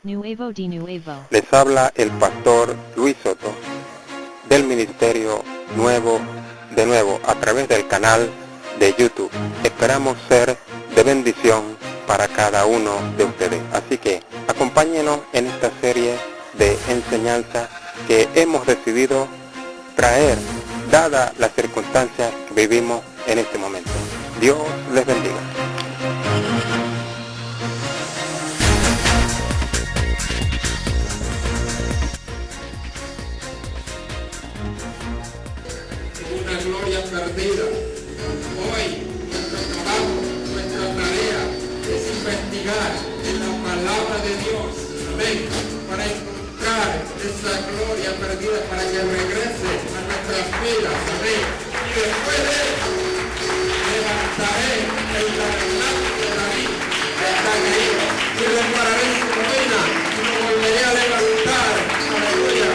Nuevo de Nuevo. Les habla el pastor Luis Soto del Ministerio Nuevo de Nuevo a través del canal de YouTube. Esperamos ser de bendición para cada uno de ustedes. Así que acompáñenos en esta serie de enseñanza que hemos decidido traer, dada las circunstancias que vivimos en este momento. Dios les bendiga. Una gloria perdida. Hoy nuestro trabajo, nuestra tarea es investigar en la palabra de Dios, amén, para encontrar esa gloria perdida, para que regrese a nuestras vidas, amén. Y después de eso, levantaré el tabernáculo de David que está caído y repararé su ruina y lo volveré a levantar, aleluya.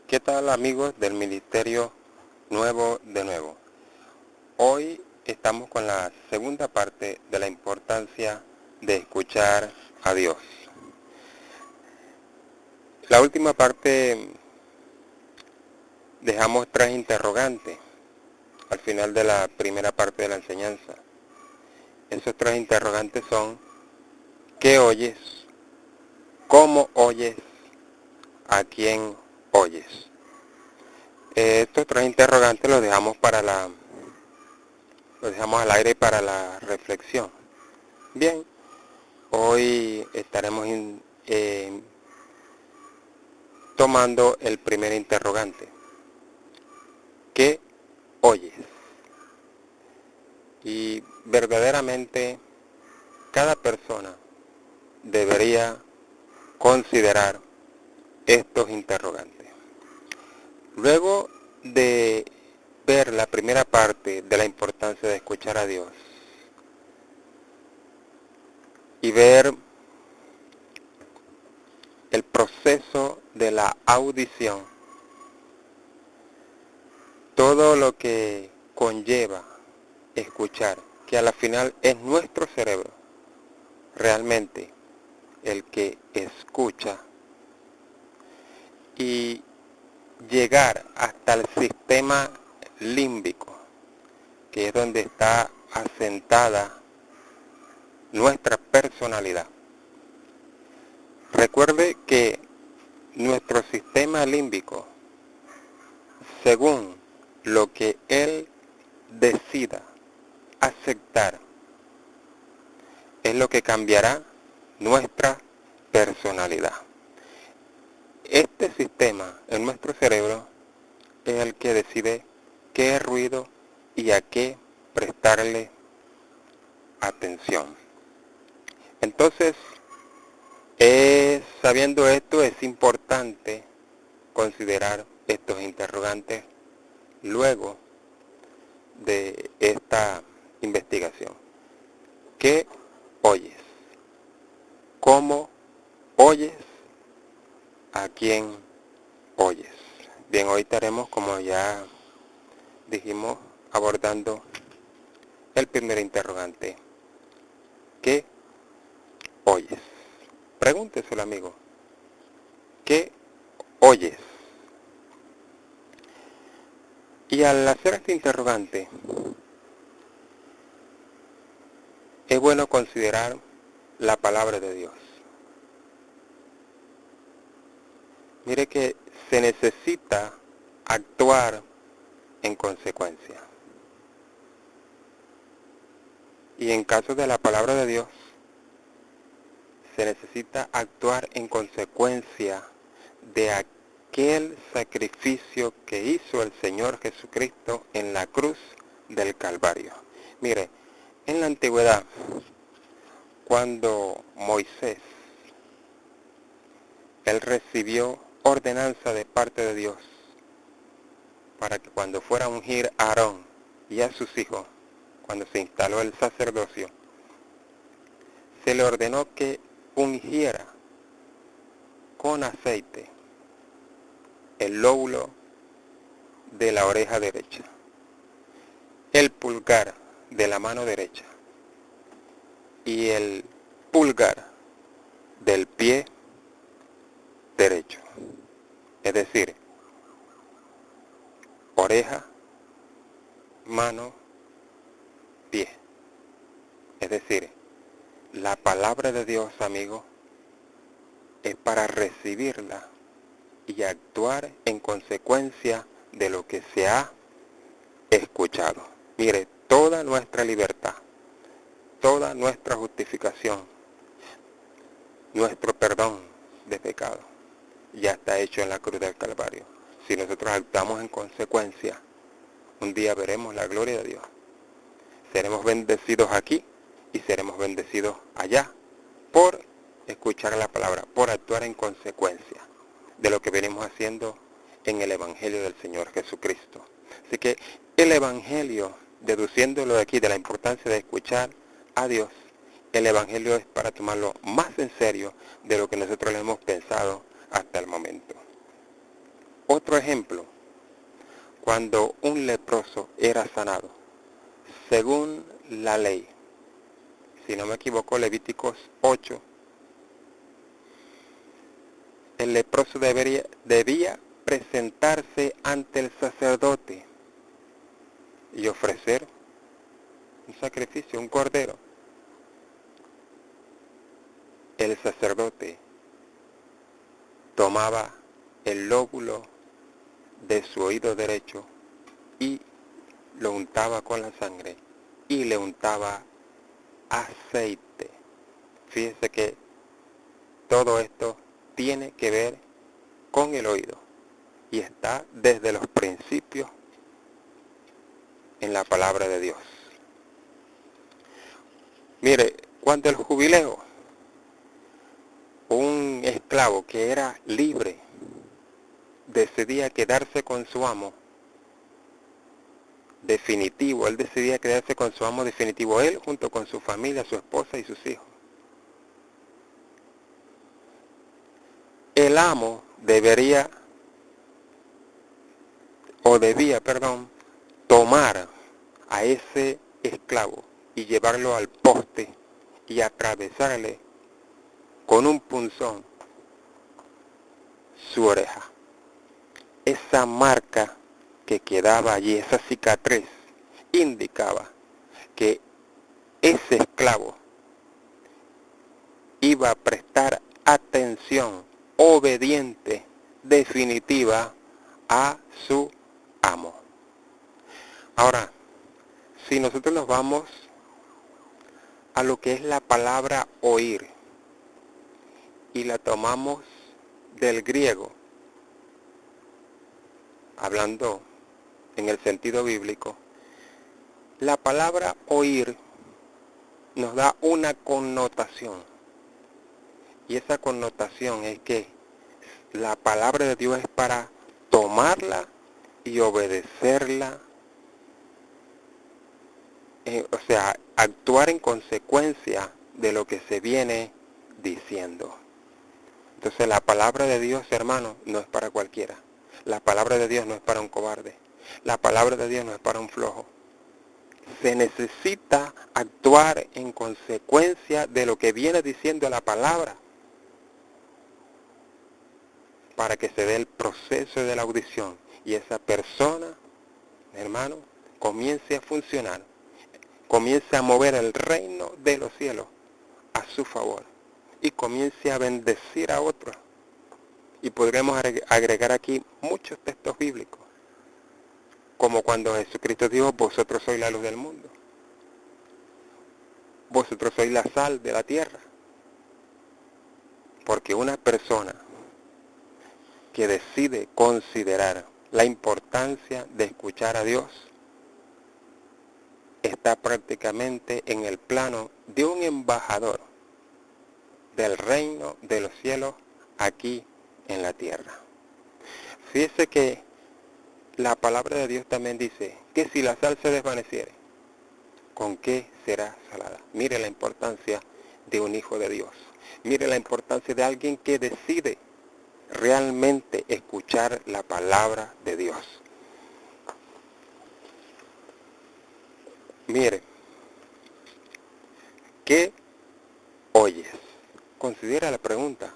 ¿Qué tal, amigos del Ministerio Nuevo de Nuevo? Hoy estamos con la segunda parte de la importancia de escuchar a Dios. La última parte dejamos 3 interrogantes al final de la primera parte de la enseñanza. Esos 3 interrogantes son: ¿qué oyes? ¿Cómo oyes? ¿A quién oyes? Estos 3 interrogantes los dejamos al aire para la reflexión. Bien, hoy estaremos tomando el primer interrogante. ¿Qué oyes? Y verdaderamente cada persona debería considerar estos interrogantes. Luego de ver la primera parte de la importancia de escuchar a Dios y ver el proceso de la audición, todo lo que conlleva escuchar, que a la final es nuestro cerebro realmente el que escucha, y llegar hasta el sistema límbico, que es donde está asentada nuestra personalidad. Recuerde que nuestro sistema límbico, según lo que él decida aceptar, es lo que cambiará nuestra personalidad. Este sistema en nuestro cerebro es el que decide qué ruido y a qué prestarle atención. Entonces, sabiendo esto, es importante considerar estos interrogantes luego de esta investigación. ¿Qué oyes? ¿Cómo oyes? ¿A quién oyes? Bien, hoy estaremos, como ya dijimos, abordando el primer interrogante. ¿Qué oyes? Pregúnteselo, amigo. ¿Qué oyes? Y al hacer este interrogante, es bueno considerar la palabra de Dios. Mire que se necesita actuar en consecuencia. Y en caso de la palabra de Dios, se necesita actuar en consecuencia de aquel sacrificio que hizo el Señor Jesucristo en la cruz del Calvario. Mire, en la antigüedad, cuando Moisés, él recibió ordenanza de parte de Dios para que cuando fuera a ungir a Aarón y a sus hijos, cuando se instaló el sacerdocio, se le ordenó que ungiera con aceite el lóbulo de la oreja derecha, el pulgar de la mano derecha y el pulgar del pie derecho. Es decir, oreja, mano, pie. Es decir, la palabra de Dios, amigo, es para recibirla y actuar en consecuencia de lo que se ha escuchado. Mire, toda nuestra libertad, toda nuestra justificación, nuestro perdón de pecado, ya está hecho en la cruz del Calvario. Si nosotros actuamos en consecuencia, un día veremos la gloria de Dios. Seremos bendecidos aquí y seremos bendecidos allá por escuchar la palabra, por actuar en consecuencia de lo que venimos haciendo en el Evangelio del Señor Jesucristo. Así que el Evangelio, deduciéndolo de aquí de la importancia de escuchar a Dios, el Evangelio es para tomarlo más en serio de lo que nosotros le hemos pensado hasta el momento. Otro ejemplo, cuando un leproso era sanado, según la ley, si no me equivoco, Levíticos 8, el leproso debía presentarse ante el sacerdote y ofrecer un sacrificio, un cordero. El sacerdote tomaba el lóbulo de su oído derecho y lo untaba con la sangre y le untaba aceite. Fíjese que todo esto tiene que ver con el oído y está desde los principios en la palabra de Dios. Mire, cuando el jubileo, un esclavo que era libre decidía quedarse con su amo definitivo, él decidía quedarse con su amo definitivo, él junto con su familia, su esposa y sus hijos. El amo debía tomar a ese esclavo y llevarlo al poste y atravesarle con un punzón su oreja. Esa marca que quedaba allí, esa cicatriz, indicaba que ese esclavo iba a prestar atención obediente, definitiva, a su amo. Ahora, si nosotros nos vamos a lo que es la palabra oír y la tomamos del griego, hablando en el sentido bíblico, la palabra oír nos da una connotación. Y esa connotación es que la palabra de Dios es para tomarla y obedecerla. O sea, actuar en consecuencia de lo que se viene diciendo. Entonces la palabra de Dios, hermano, no es para cualquiera. La palabra de Dios no es para un cobarde. La palabra de Dios no es para un flojo. Se necesita actuar en consecuencia de lo que viene diciendo la palabra para que se dé el proceso de la audición y esa persona, hermano, comience a funcionar, comience a mover el reino de los cielos a su favor y comience a bendecir a otros. Y podremos agregar aquí muchos textos bíblicos, como cuando Jesucristo dijo, vosotros sois la luz del mundo, vosotros sois la sal de la tierra, porque una persona que decide considerar la importancia de escuchar a Dios está prácticamente en el plano de un embajador del reino de los cielos aquí en la tierra. Fíjese que la palabra de Dios también dice que si la sal se desvaneciere, ¿con qué será salada? Mire la importancia de un hijo de Dios. Mire la importancia de alguien que decide realmente escuchar la palabra de Dios. Mire, ¿Qué oyes? Considera la pregunta.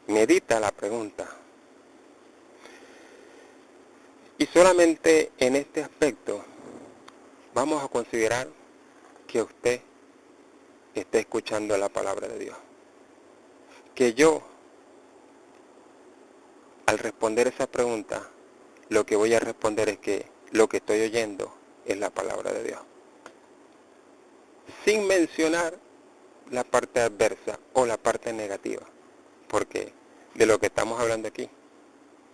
Medita la pregunta. Y solamente en este aspecto vamos a considerar que usted esté escuchando la palabra de Dios. Que yo, al responder esa pregunta, lo que voy a responder es que lo que estoy oyendo es la palabra de Dios. Sin mencionar la parte adversa o la parte negativa. Porque de lo que estamos hablando aquí,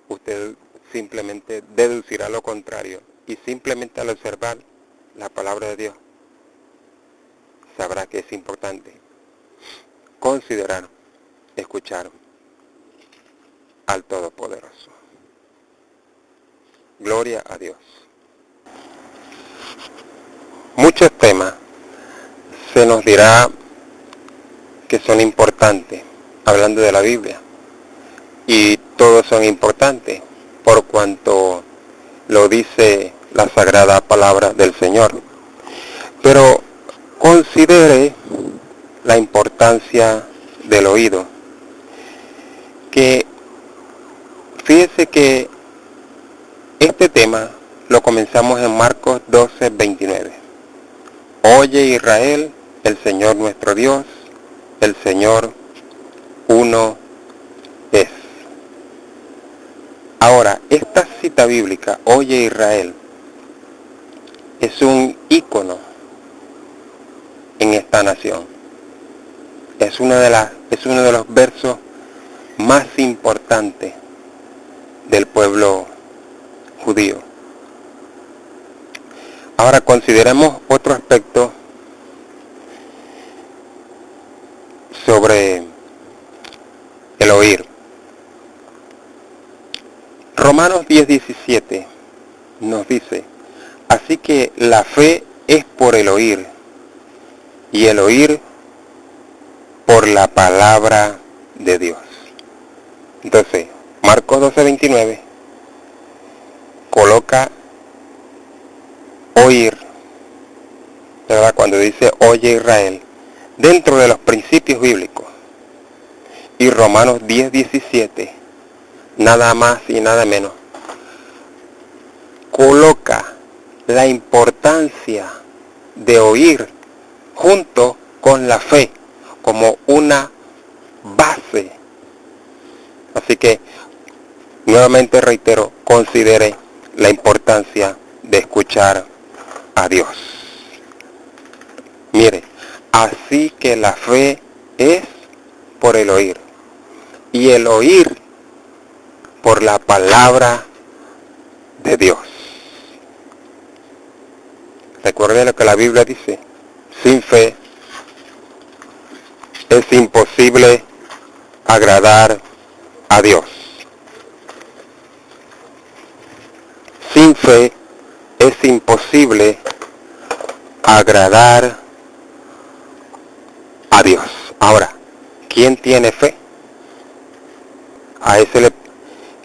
usted simplemente deducirá lo contrario. Y simplemente al observar la palabra de Dios, sabrá que es importante considerar, escuchar al Todopoderoso. Gloria a Dios. Muchos temas se nos dirá que son importantes, hablando de la Biblia. Y todos son importantes, por cuanto lo dice la sagrada palabra del Señor. Pero considere la importancia del oído. Que fíjese que este tema lo comenzamos en Marcos 12:29. Oye Israel, el Señor nuestro Dios, el Señor uno es. Ahora, esta cita bíblica, oye Israel, es un ícono en esta nación. Es uno de los versos más importantes del pueblo judío. Ahora consideremos otro aspecto sobre el oír. Romanos 10:17 nos dice, así que la fe es por el oír, y el oír por la palabra de Dios. Entonces, Marcos 12:29 coloca oír, ¿verdad? Cuando dice oye Israel, dentro de los principios bíblicos. Y Romanos 10:17, nada más y nada menos, coloca la importancia de oír junto con la fe como una base. Así que, nuevamente reitero, considere la importancia de escuchar a Dios. Mire, así que la fe es por el oír, y el oír por la palabra de Dios. Recuerde lo que la Biblia dice, sin fe es imposible agradar a Dios. Sin fe es imposible agradar a Dios. Ahora, ¿quién tiene fe? A ese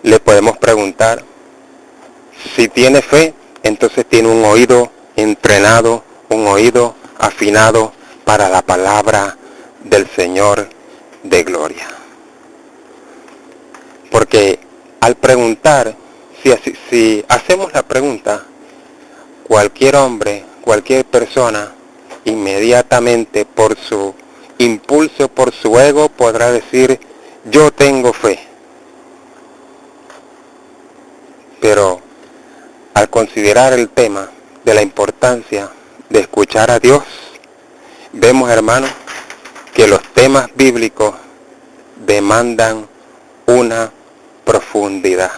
le podemos preguntar. Si tiene fe, entonces tiene un oído entrenado, un oído afinado para la palabra del Señor de gloria. Porque al preguntar, si hacemos la pregunta, cualquier hombre, cualquier persona, inmediatamente por su impulso, por su ego, podrá decir, yo tengo fe. Pero al considerar el tema de la importancia de escuchar a Dios, vemos, hermanos, que los temas bíblicos demandan una profundidad,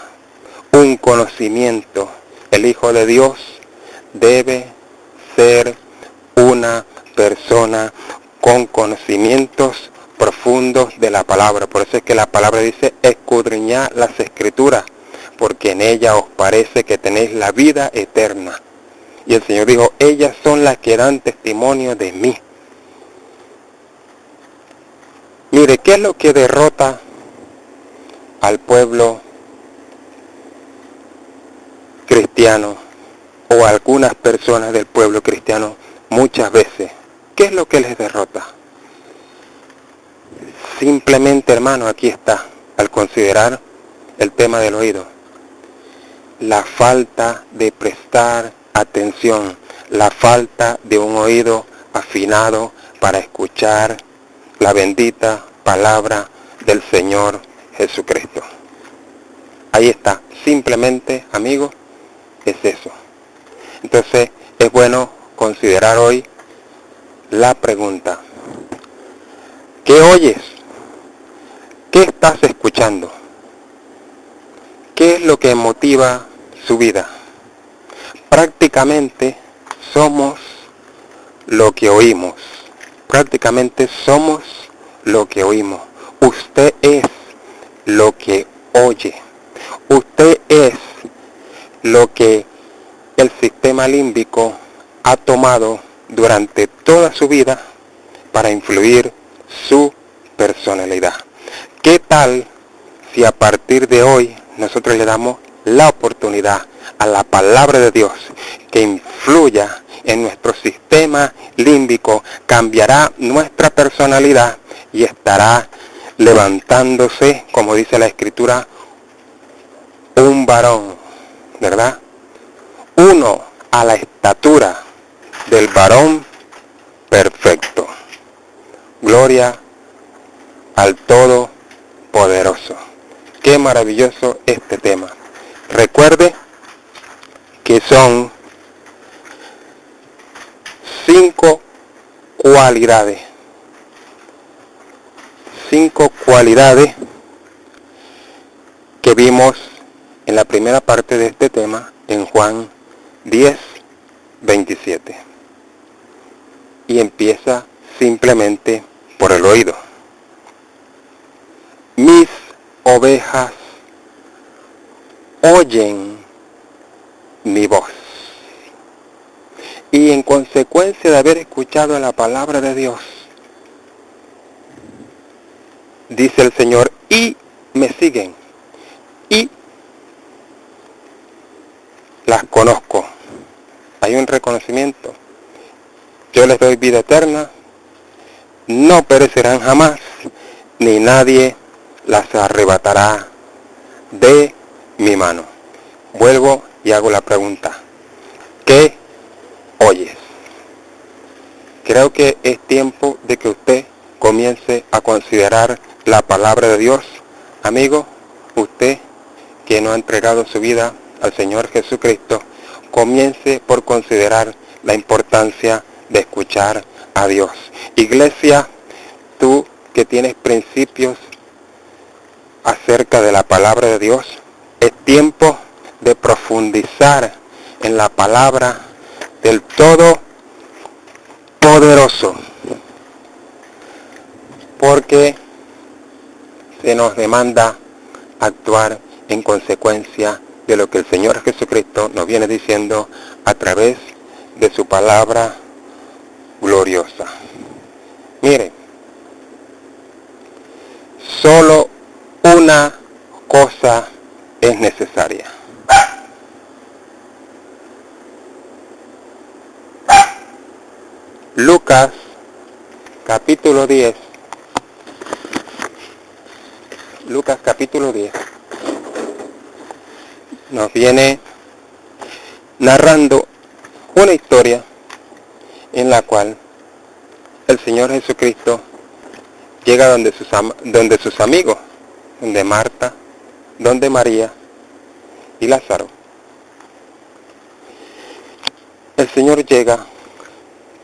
un conocimiento. El Hijo de Dios debe ser una persona con conocimientos profundos de la palabra. Por eso es que la palabra dice, escudriñad las Escrituras, porque en ella os parece que tenéis la vida eterna. Y el Señor dijo, ellas son las que dan testimonio de mí. Mire, ¿qué es lo que derrota al pueblo cristiano o a algunas personas del pueblo cristiano muchas veces? ¿Qué es lo que les derrota? Simplemente, hermano, aquí está, al considerar el tema del oído, la falta de prestar atención, la falta de un oído afinado para escuchar la bendita palabra del Señor Jesucristo. Ahí está, simplemente, amigo, es eso. Entonces, es bueno considerar hoy la pregunta: ¿qué oyes? ¿Qué estás escuchando? ¿Qué es lo que motiva su vida? Prácticamente somos lo que oímos. Prácticamente somos lo que oímos. Usted es lo que oye. Usted es lo que el sistema límbico ha tomado durante toda su vida para influir su personalidad. ¿Qué tal si a partir de hoy nosotros le damos la oportunidad a la palabra de Dios que influya en nuestro sistema límbico, cambiará nuestra personalidad y estará levantándose, como dice la Escritura, un varón, ¿verdad? Uno a la estatura del varón perfecto. Gloria al Todopoderoso. Qué maravilloso este tema. Recuerde que son 5 cualidades. 5 cualidades que vimos en la primera parte de este tema en Juan 10:27. Y empieza simplemente por el oído. Mis ovejas oyen mi voz. Y en consecuencia de haber escuchado la palabra de Dios, dice el Señor, y me siguen, y las conozco. Hay un reconocimiento. Yo les doy vida eterna, no perecerán jamás, ni nadie las arrebatará de mi mano. Vuelvo y hago la pregunta: ¿qué oyes? Creo que es tiempo de que usted comience a considerar la palabra de Dios. Amigo, usted que no ha entregado su vida al Señor Jesucristo, comience por considerar la importancia de escuchar a Dios. Iglesia, tú que tienes principios acerca de la palabra de Dios, es tiempo de profundizar en la palabra del Todopoderoso, porque se nos demanda actuar en consecuencia de lo que el Señor Jesucristo nos viene diciendo a través de su palabra gloriosa. Mire, solo una cosa es necesaria. Lucas capítulo 10. Lucas capítulo 10 nos viene narrando una historia en la cual el Señor Jesucristo llega donde sus amigos, donde Marta, donde María y Lázaro. El Señor llega.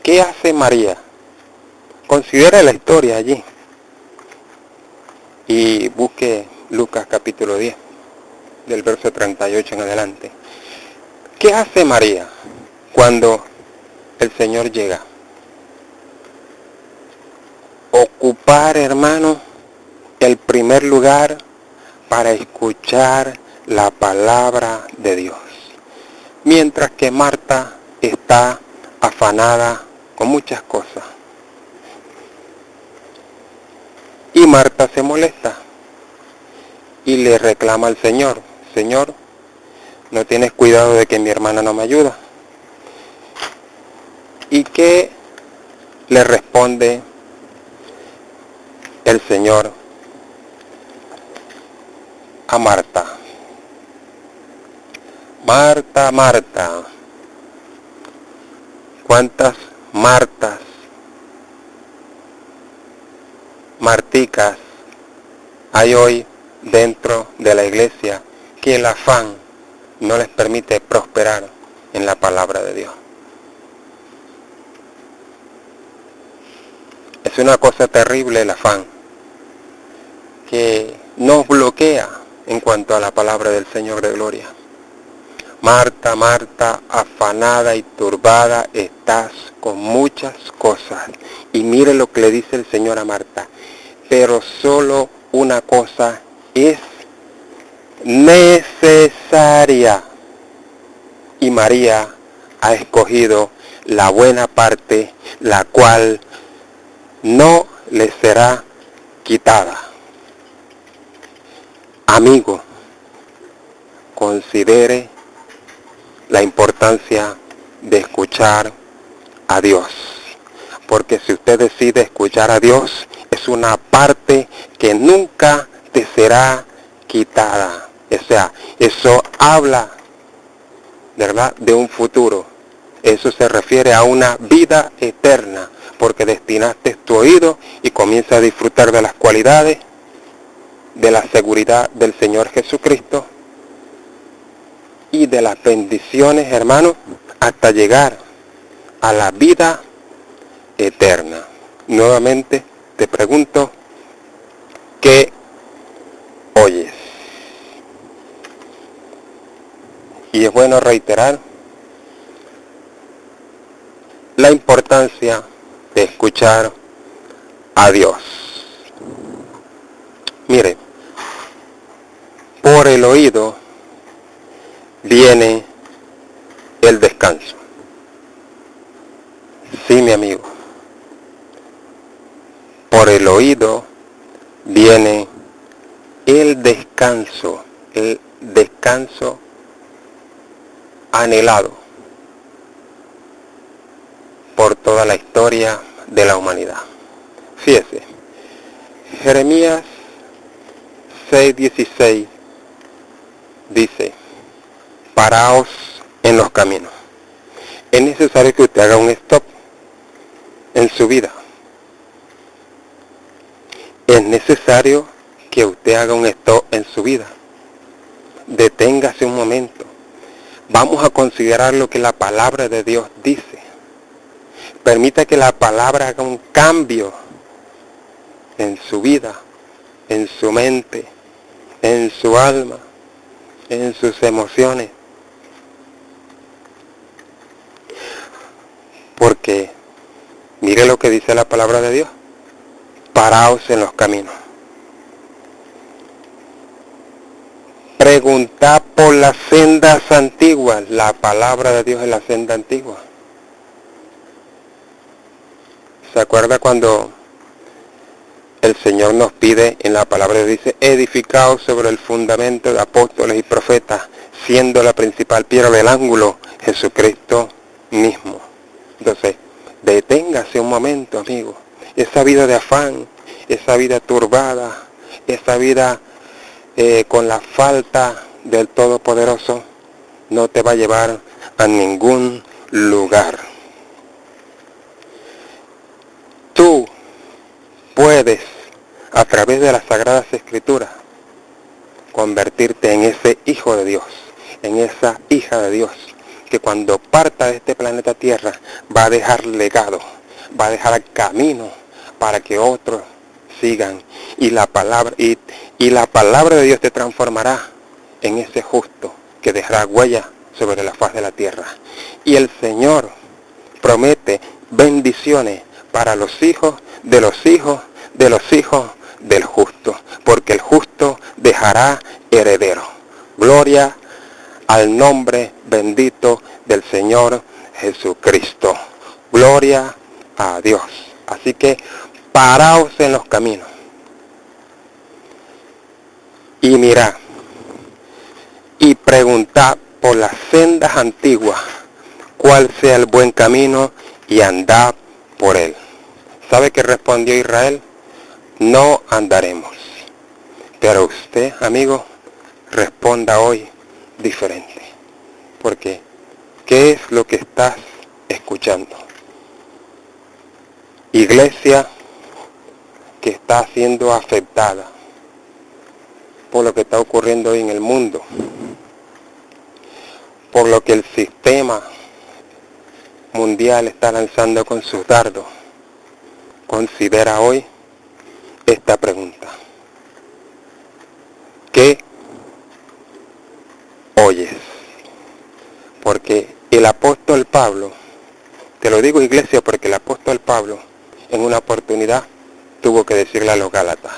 ¿Qué hace María? Considera la historia allí y busque Lucas capítulo 10, del verso 38 en adelante. ¿Qué hace María cuando el Señor llega? Ocupar, hermano, el primer lugar para escuchar la palabra de Dios. Mientras que Marta está afanada con muchas cosas. Y Marta se molesta y le reclama al Señor: Señor, ¿no tienes cuidado de que mi hermana no me ayuda? ¿Y qué le responde el Señor a Marta. Marta, Marta, ¿cuántas Martas, Marticas hay hoy dentro de la iglesia que el afán no les permite prosperar en la palabra de Dios? Es una cosa terrible el afán que nos bloquea en cuanto a la palabra del Señor de gloria. Marta, Marta, afanada y turbada estás con muchas cosas. Y mire lo que le dice el Señor a Marta. Pero solo una cosa es necesaria. Y María ha escogido la buena parte, la cual no le será quitada. Amigo, considere la importancia de escuchar a Dios, porque si usted decide escuchar a Dios, es una parte que nunca te será quitada. O sea, eso habla, ¿verdad?, de un futuro. Eso se refiere a una vida eterna, porque destinaste tu oído y comienza a disfrutar de las cualidades, de la seguridad del Señor Jesucristo y de las bendiciones, hermanos, hasta llegar a la vida eterna. Nuevamente te pregunto, ¿qué oyes? Y es bueno reiterar la importancia de escuchar a Dios. Mire, por el oído viene el descanso. Sí, mi amigo. Por el oído viene el descanso anhelado por toda la historia de la humanidad. Fíjese, Jeremías 6:16 dice: paraos en los caminos. Es necesario que usted haga un stop en su vida. Es necesario que usted haga un stop en su vida. Deténgase un momento. Vamos a considerar lo que la palabra de Dios dice. Permita que la palabra haga un cambio en su vida, en su mente, en su alma, en sus emociones. Porque mire lo que dice la palabra de Dios: paraos en los caminos. Preguntad por las sendas antiguas. La palabra de Dios es la senda antigua. ¿Se acuerda cuando el Señor nos pide en la palabra, dice: edificados sobre el fundamento de apóstoles y profetas, siendo la principal piedra del ángulo Jesucristo mismo? Entonces, deténgase un momento, amigo. Esa vida de afán, esa vida turbada, esa vida con la falta del Todopoderoso, no te va a llevar a ningún lugar. Tú puedes, a través de las Sagradas Escrituras, convertirte en ese hijo de Dios, en esa hija de Dios, que cuando parta de este planeta Tierra va a dejar legado, va a dejar camino para que otros sigan, y la palabra de Dios te transformará en ese justo que dejará huella sobre la faz de la tierra. Y el Señor promete bendiciones para los hijos de los hijos de los hijos del justo, porque el justo dejará heredero. Gloria al nombre bendito del Señor Jesucristo. Gloria a Dios. Así que paraos en los caminos y mirad y preguntad por las sendas antiguas cuál sea el buen camino y andad por él. ¿Sabe qué respondió Israel? No andaremos. Pero usted, amigo, responda hoy diferente. Porque, ¿qué es lo que estás escuchando? Iglesia que está siendo afectada por lo que está ocurriendo hoy en el mundo, por lo que el sistema mundial está lanzando con sus dardos. Considera hoy esta pregunta. ¿Qué oyes? Porque el apóstol Pablo, te lo digo, iglesia, porque el apóstol Pablo en una oportunidad tuvo que decirle a los Gálatas,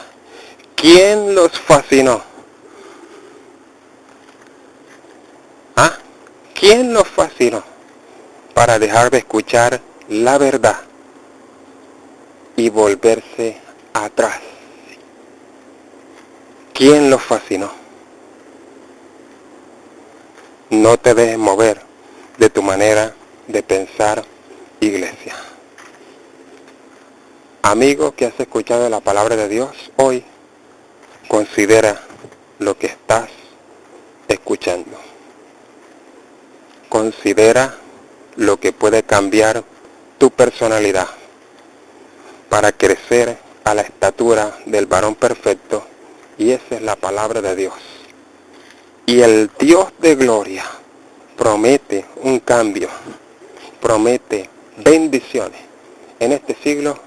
¿quién los fascinó? ¿Ah? ¿Quién los fascinó para dejar de escuchar la verdad y volverse atrás? ¿Quién los fascinó? No te dejes mover de tu manera de pensar, iglesia. Amigo que has escuchado la palabra de Dios, hoy considera lo que estás escuchando. Considera lo que puede cambiar tu personalidad para crecer a la estatura del varón perfecto, y esa es la palabra de Dios. Y el Dios de gloria promete un cambio, promete bendiciones en este siglo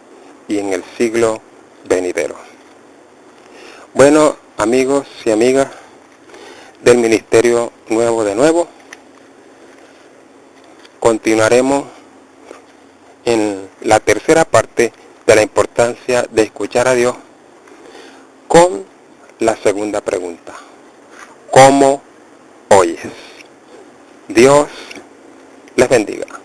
y en el siglo venidero. Bueno, amigos y amigas del Ministerio Nuevo de Nuevo, continuaremos en la tercera parte de la importancia de escuchar a Dios con la segunda pregunta. ¿Cómo oyes? Dios les bendiga.